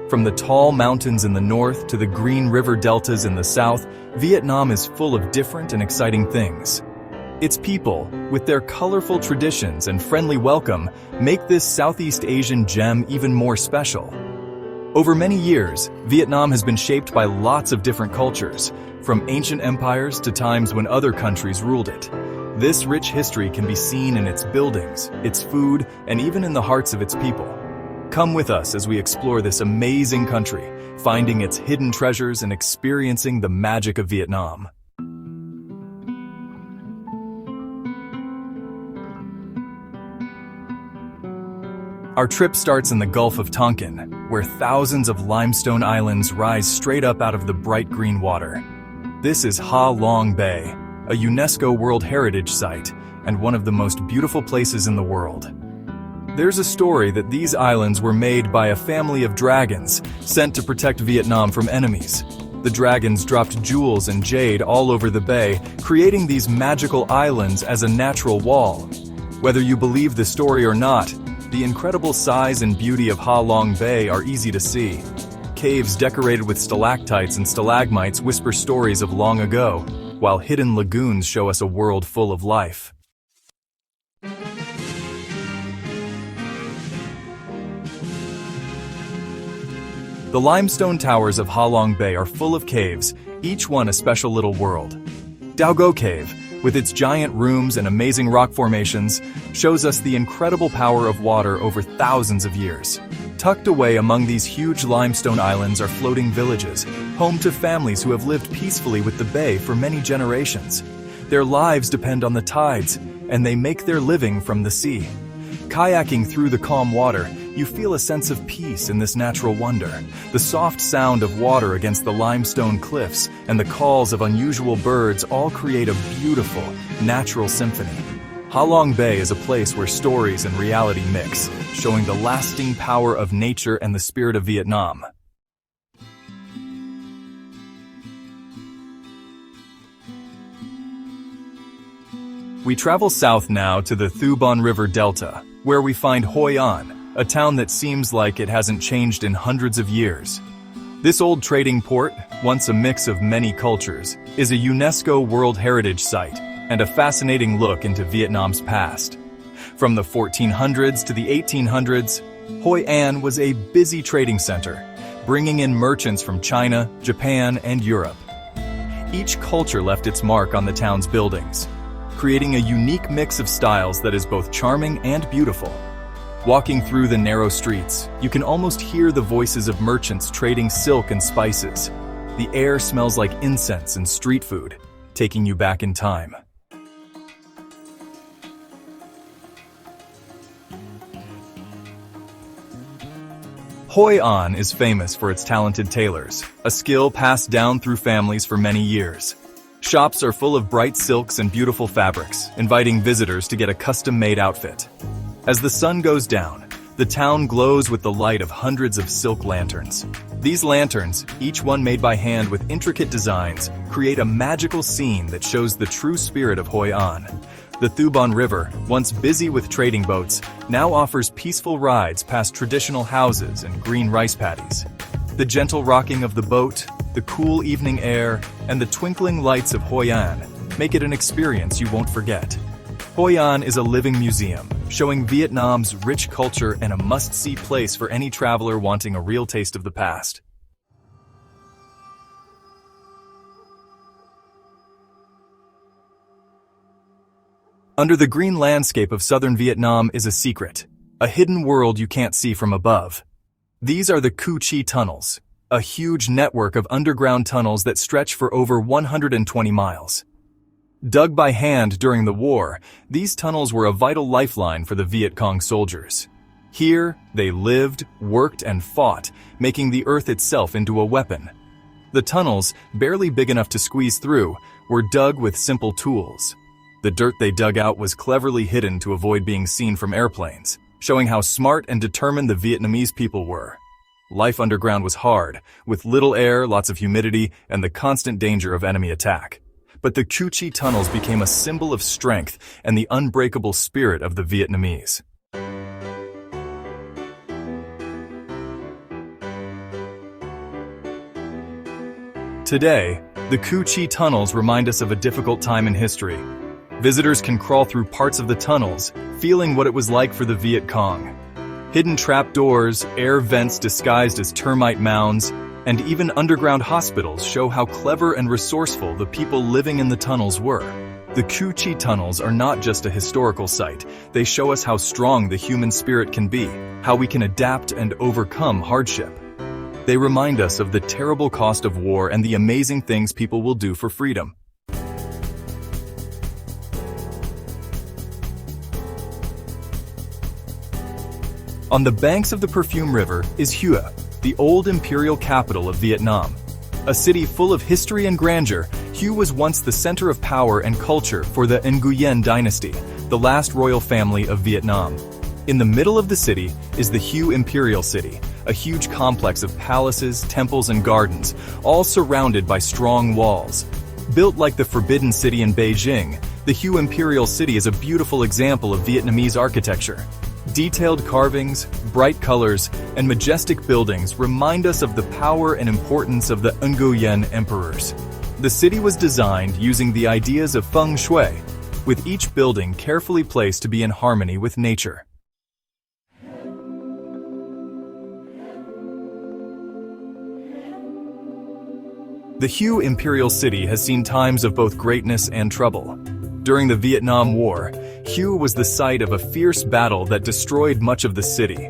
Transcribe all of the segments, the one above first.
From the tall mountains in the north to the green river deltas in the south, Vietnam is full of different and exciting things. Its people, with their colorful traditions and friendly welcome, make this Southeast Asian gem even more special. Over many years, Vietnam has been shaped by lots of different cultures, from ancient empires to times when other countries ruled it. This rich history can be seen in its buildings, its food, and even in the hearts of its people. Come with us as we explore this amazing country, finding its hidden treasures and experiencing the magic of Vietnam. Our trip starts in the Gulf of Tonkin, where thousands of limestone islands rise straight up out of the bright green water. This is Ha Long Bay, a UNESCO World Heritage Site, and one of the most beautiful places in the world. There's a story that these islands were made by a family of dragons sent to protect Vietnam from enemies. The dragons dropped jewels and jade all over the bay, creating these magical islands as a natural wall. Whether you believe the story or not, the incredible size and beauty of Ha Long Bay are easy to see. Caves decorated with stalactites and stalagmites whisper stories of long ago, while hidden lagoons show us a world full of life. The limestone towers of Ha Long Bay are full of caves, each one a special little world. Dao Go Cave, with its giant rooms and amazing rock formations, shows us the incredible power of water over thousands of years. Tucked away among these huge limestone islands are floating villages, home to families who have lived peacefully with the bay for many generations. Their lives depend on the tides, and they make their living from the sea. Kayaking through the calm water, you feel a sense of peace in this natural wonder. The soft sound of water against the limestone cliffs and the calls of unusual birds all create a beautiful, natural symphony. Ha Long Bay is a place where stories and reality mix, showing the lasting power of nature and the spirit of Vietnam. We travel south now to the Thu Bon River Delta, where we find Hoi An, a town that seems like it hasn't changed in hundreds of years. This old trading port, once a mix of many cultures, is a UNESCO World Heritage Site and a fascinating look into Vietnam's past. From the 1400s to the 1800s, Hoi An was a busy trading center, bringing in merchants from China, Japan, and Europe. Each culture left its mark on the town's buildings, creating a unique mix of styles that is both charming and beautiful. Walking through the narrow streets, you can almost hear the voices of merchants trading silk and spices. The air smells like incense and street food, taking you back in time. Hoi An is famous for its talented tailors, a skill passed down through families for many years. Shops are full of bright silks and beautiful fabrics, inviting visitors to get a custom-made outfit. As the sun goes down, the town glows with the light of hundreds of silk lanterns. These lanterns, each one made by hand with intricate designs, create a magical scene that shows the true spirit of Hoi An. The Thu Bon River, once busy with trading boats, now offers peaceful rides past traditional houses and green rice paddies. The gentle rocking of the boat, the cool evening air, and the twinkling lights of Hoi An make it an experience you won't forget. Hoi An is a living museum, showing Vietnam's rich culture and a must-see place for any traveler wanting a real taste of the past. Under the green landscape of southern Vietnam is a secret, a hidden world you can't see from above. These are the Cu Chi tunnels, a huge network of underground tunnels that stretch for over 120 miles. Dug by hand during the war, these tunnels were a vital lifeline for the Viet Cong soldiers. Here, they lived, worked, and fought, making the earth itself into a weapon. The tunnels, barely big enough to squeeze through, were dug with simple tools. The dirt they dug out was cleverly hidden to avoid being seen from airplanes, showing how smart and determined the Vietnamese people were. Life underground was hard, with little air, lots of humidity, and the constant danger of enemy attack. But the Cu Chi tunnels became a symbol of strength and the unbreakable spirit of the Vietnamese. Today, the Cu Chi tunnels remind us of a difficult time in history. Visitors can crawl through parts of the tunnels, feeling what it was like for the Viet Cong. Hidden trapdoors, air vents disguised as termite mounds, and even underground hospitals show how clever and resourceful the people living in the tunnels were. The Cu Chi tunnels are not just a historical site, they show us how strong the human spirit can be, how we can adapt and overcome hardship. They remind us of the terrible cost of war and the amazing things people will do for freedom. On the banks of the Perfume River is Hue, the old imperial capital of Vietnam. A city full of history and grandeur, Hue was once the center of power and culture for the Nguyen dynasty, the last royal family of Vietnam. In the middle of the city is the Hue Imperial City, a huge complex of palaces, temples, and gardens, all surrounded by strong walls. Built like the Forbidden City in Beijing, the Hue Imperial City is a beautiful example of Vietnamese architecture. Detailed carvings, bright colors, and majestic buildings remind us of the power and importance of the Nguyen emperors. The city was designed using the ideas of feng shui, with each building carefully placed to be in harmony with nature. The Hue Imperial City has seen times of both greatness and trouble. During the Vietnam War, Hue was the site of a fierce battle that destroyed much of the city.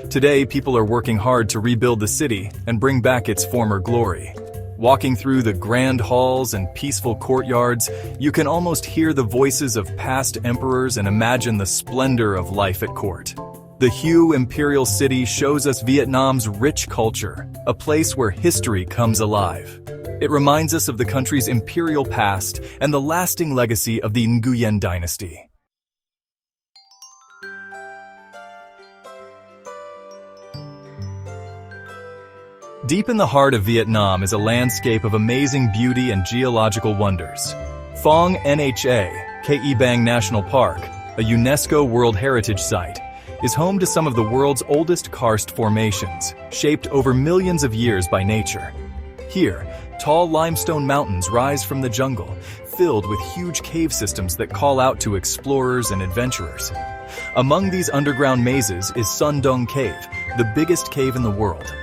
Today, people are working hard to rebuild the city and bring back its former glory. Walking through the grand halls and peaceful courtyards, you can almost hear the voices of past emperors and imagine the splendor of life at court. The Hue Imperial City shows us Vietnam's rich culture, a place where history comes alive. It reminds us of the country's imperial past and the lasting legacy of the Nguyen dynasty. Deep in the heart of Vietnam is a landscape of amazing beauty and geological wonders. Phong Nha-Ke Bang National Park, a UNESCO World Heritage Site, is home to some of the world's oldest karst formations, shaped over millions of years by nature. Here, tall limestone mountains rise from the jungle, filled with huge cave systems that call out to explorers and adventurers. Among these underground mazes is Sun Dong Cave, the biggest cave in the world.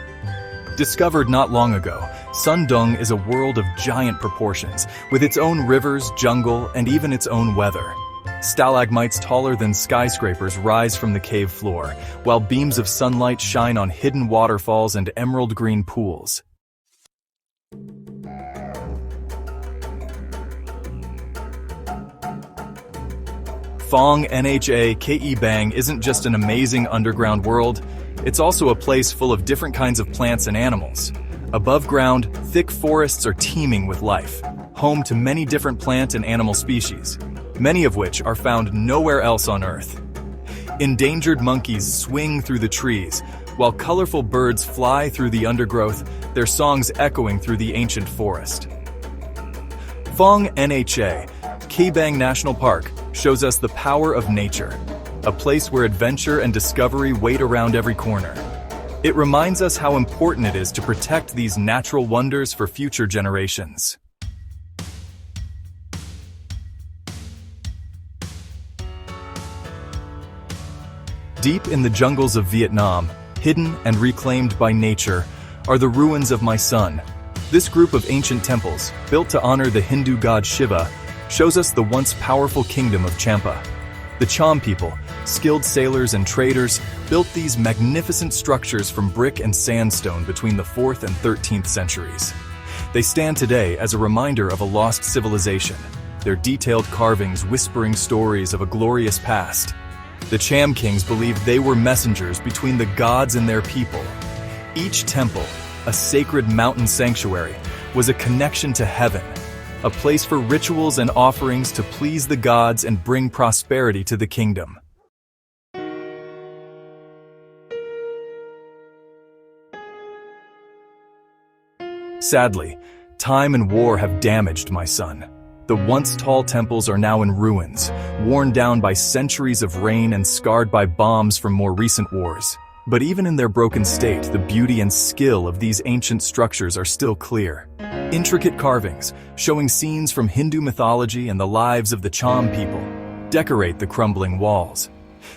Discovered not long ago, Sun Dong is a world of giant proportions, with its own rivers, jungle, and even its own weather. Stalagmites taller than skyscrapers rise from the cave floor, while beams of sunlight shine on hidden waterfalls and emerald green pools. Phong Nha-Ke Bang isn't just an amazing underground world, it's also a place full of different kinds of plants and animals. Above ground, thick forests are teeming with life, home to many different plant and animal species, many of which are found nowhere else on Earth. Endangered monkeys swing through the trees, while colorful birds fly through the undergrowth, their songs echoing through the ancient forest. Phong Nha-Ke Bang National Park shows us the power of nature, a place where adventure and discovery wait around every corner. It reminds us how important it is to protect these natural wonders for future generations. Deep in the jungles of Vietnam, hidden and reclaimed by nature, are the ruins of My Son. This group of ancient temples, built to honor the Hindu god Shiva, shows us the once powerful kingdom of Champa. The Cham people, skilled sailors and traders, built these magnificent structures from brick and sandstone between the 4th and 13th centuries. They stand today as a reminder of a lost civilization, their detailed carvings whispering stories of a glorious past. The Cham kings believed they were messengers between the gods and their people. Each temple, a sacred mountain sanctuary, was a connection to heaven, a place for rituals and offerings to please the gods and bring prosperity to the kingdom. Sadly, time and war have damaged My Son. The once tall temples are now in ruins, worn down by centuries of rain and scarred by bombs from more recent wars. But even in their broken state, the beauty and skill of these ancient structures are still clear. Intricate carvings, showing scenes from Hindu mythology and the lives of the Cham people, decorate the crumbling walls.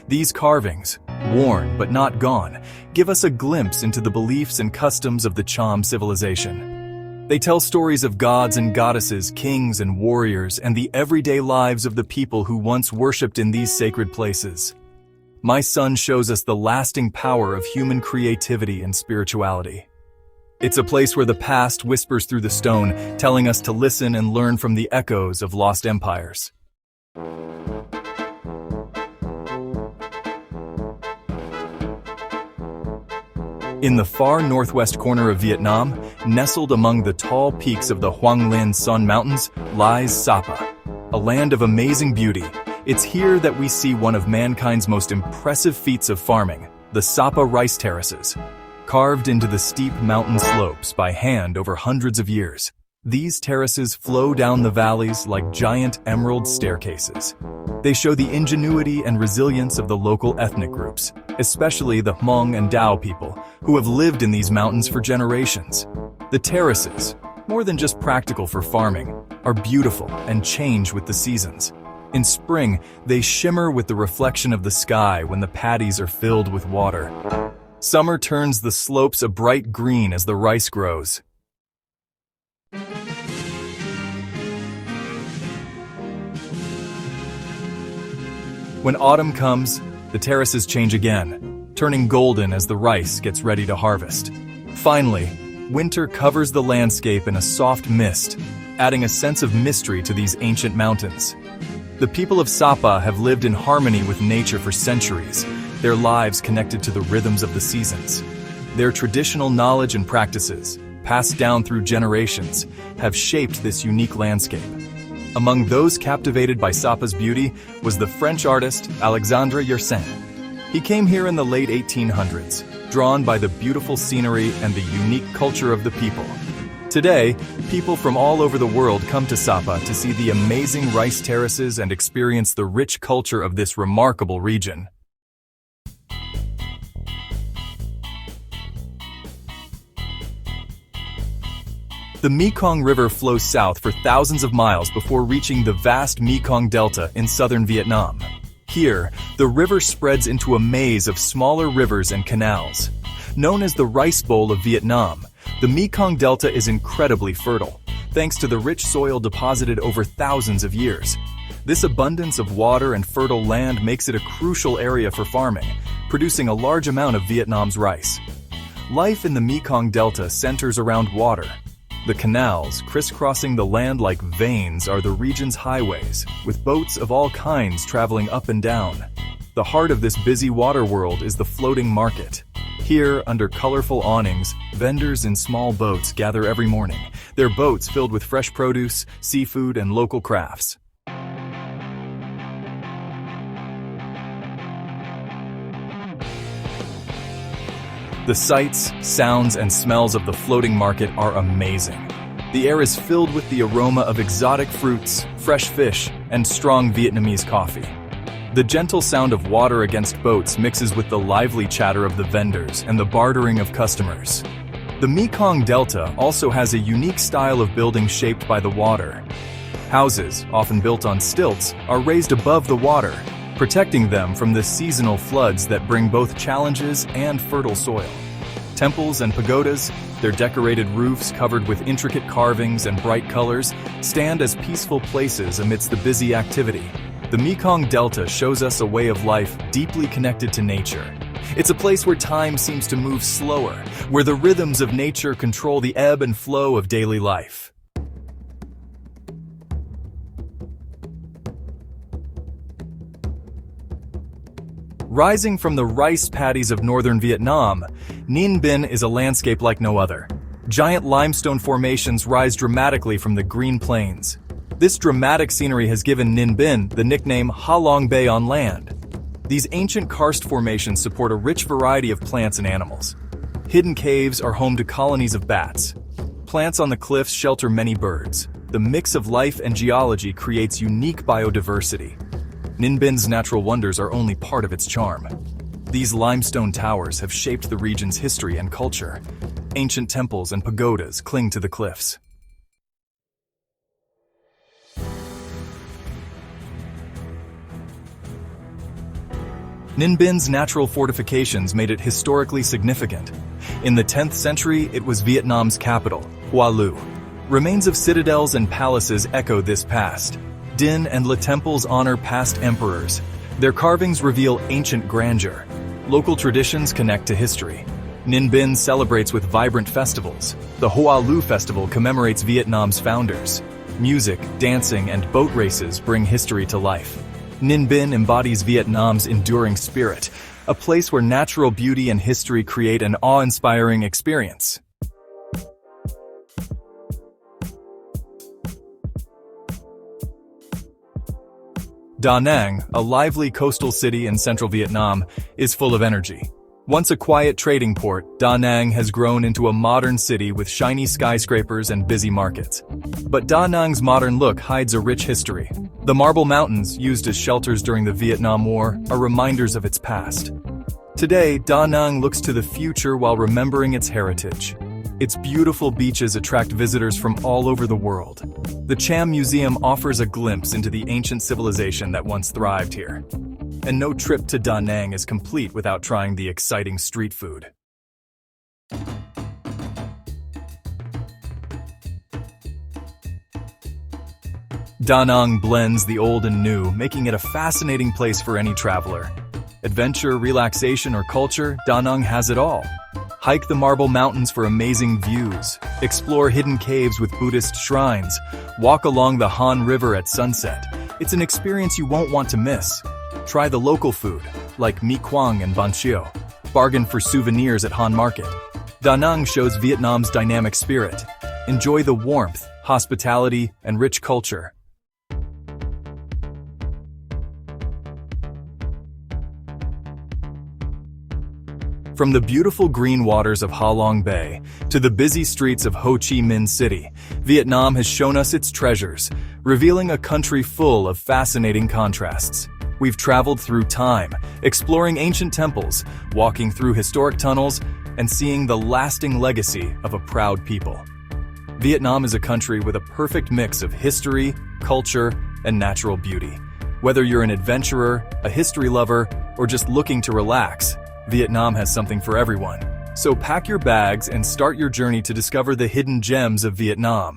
These carvings, worn but not gone, give us a glimpse into the beliefs and customs of the Cham civilization. They tell stories of gods and goddesses, kings and warriors, and the everyday lives of the people who once worshipped in these sacred places. My son shows us the lasting power of human creativity and spirituality. It's a place where the past whispers through the stone, telling us to listen and learn from the echoes of lost empires. In the far northwest corner of Vietnam, nestled among the tall peaks of the Hoang Linh Son Mountains, lies Sapa, a land of amazing beauty. It's here that we see one of mankind's most impressive feats of farming, the Sapa rice terraces. Carved into the steep mountain slopes by hand over hundreds of years, these terraces flow down the valleys like giant emerald staircases. They show the ingenuity and resilience of the local ethnic groups, especially the Hmong and Dao people, who have lived in these mountains for generations. The terraces, more than just practical for farming, are beautiful and change with the seasons. In spring, they shimmer with the reflection of the sky when the paddies are filled with water. Summer turns the slopes a bright green as the rice grows. When autumn comes, the terraces change again, turning golden as the rice gets ready to harvest. Finally, winter covers the landscape in a soft mist, adding a sense of mystery to these ancient mountains. The people of Sapa have lived in harmony with nature for centuries, their lives connected to the rhythms of the seasons. Their traditional knowledge and practices, passed down through generations, have shaped this unique landscape. Among those captivated by Sapa's beauty was the French artist Alexandre Yersin. He came here in the late 1800s, drawn by the beautiful scenery and the unique culture of the people. Today, people from all over the world come to Sapa to see the amazing rice terraces and experience the rich culture of this remarkable region. The Mekong River flows south for thousands of miles before reaching the vast Mekong Delta in southern Vietnam. Here, the river spreads into a maze of smaller rivers and canals. Known as the Rice Bowl of Vietnam, the Mekong Delta is incredibly fertile, thanks to the rich soil deposited over thousands of years. This abundance of water and fertile land makes it a crucial area for farming, producing a large amount of Vietnam's rice. Life in the Mekong Delta centers around water. The canals, crisscrossing the land like veins, are the region's highways, with boats of all kinds traveling up and down. The heart of this busy water world is the floating market. Here, under colorful awnings, vendors in small boats gather every morning, their boats filled with fresh produce, seafood, and local crafts. The sights, sounds, and smells of the floating market are amazing. The air is filled with the aroma of exotic fruits, fresh fish, and strong Vietnamese coffee. The gentle sound of water against boats mixes with the lively chatter of the vendors and the bartering of customers. The Mekong Delta also has a unique style of building shaped by the water. Houses, often built on stilts, are raised above the water, protecting them from the seasonal floods that bring both challenges and fertile soil. Temples and pagodas, their decorated roofs covered with intricate carvings and bright colors, stand as peaceful places amidst the busy activity. The Mekong Delta shows us a way of life deeply connected to nature. It's a place where time seems to move slower, where the rhythms of nature control the ebb and flow of daily life. Rising from the rice paddies of northern Vietnam, Ninh Binh is a landscape like no other. Giant limestone formations rise dramatically from the green plains. This dramatic scenery has given Ninh Binh the nickname Ha Long Bay on land. These ancient karst formations support a rich variety of plants and animals. Hidden caves are home to colonies of bats. Plants on the cliffs shelter many birds. The mix of life and geology creates unique biodiversity. Ninh Binh's natural wonders are only part of its charm. These limestone towers have shaped the region's history and culture. Ancient temples and pagodas cling to the cliffs. Ninh Binh natural fortifications made it historically significant. In the 10th century, it was Vietnam's capital, Hoi An. Remains of citadels and palaces echo this past. Dinh and Le temples honor past emperors. Their carvings reveal ancient grandeur. Local traditions connect to history. Ninh Binh celebrates with vibrant festivals. The Hoi An Festival commemorates Vietnam's founders. Music, dancing, and boat races bring history to life. Ninh Binh embodies Vietnam's enduring spirit, a place where natural beauty and history create an awe-inspiring experience. Da Nang, a lively coastal city in central Vietnam, is full of energy. Once a quiet trading port, Da Nang has grown into a modern city with shiny skyscrapers and busy markets. But Da Nang's modern look hides a rich history. The marble mountains, used as shelters during the Vietnam War, are reminders of its past. Today, Da Nang looks to the future while remembering its heritage. Its beautiful beaches attract visitors from all over the world. The Cham Museum offers a glimpse into the ancient civilization that once thrived here. And no trip to Da Nang is complete without trying the exciting street food. Da Nang blends the old and new, making it a fascinating place for any traveler. Adventure, relaxation, or culture, Da Nang has it all. Hike the Marble Mountains for amazing views. Explore hidden caves with Buddhist shrines. Walk along the Han River at sunset. It's an experience you won't want to miss. Try the local food, like Mekong and Bánh Xèo. Bargain for souvenirs at Han Market. Da Nang shows Vietnam's dynamic spirit. Enjoy the warmth, hospitality, and rich culture. From the beautiful green waters of Ha Long Bay to the busy streets of Ho Chi Minh City, Vietnam has shown us its treasures, revealing a country full of fascinating contrasts. We've traveled through time, exploring ancient temples, walking through historic tunnels, and seeing the lasting legacy of a proud people. Vietnam is a country with a perfect mix of history, culture, and natural beauty. Whether you're an adventurer, a history lover, or just looking to relax, Vietnam has something for everyone. So pack your bags and start your journey to discover the hidden gems of Vietnam.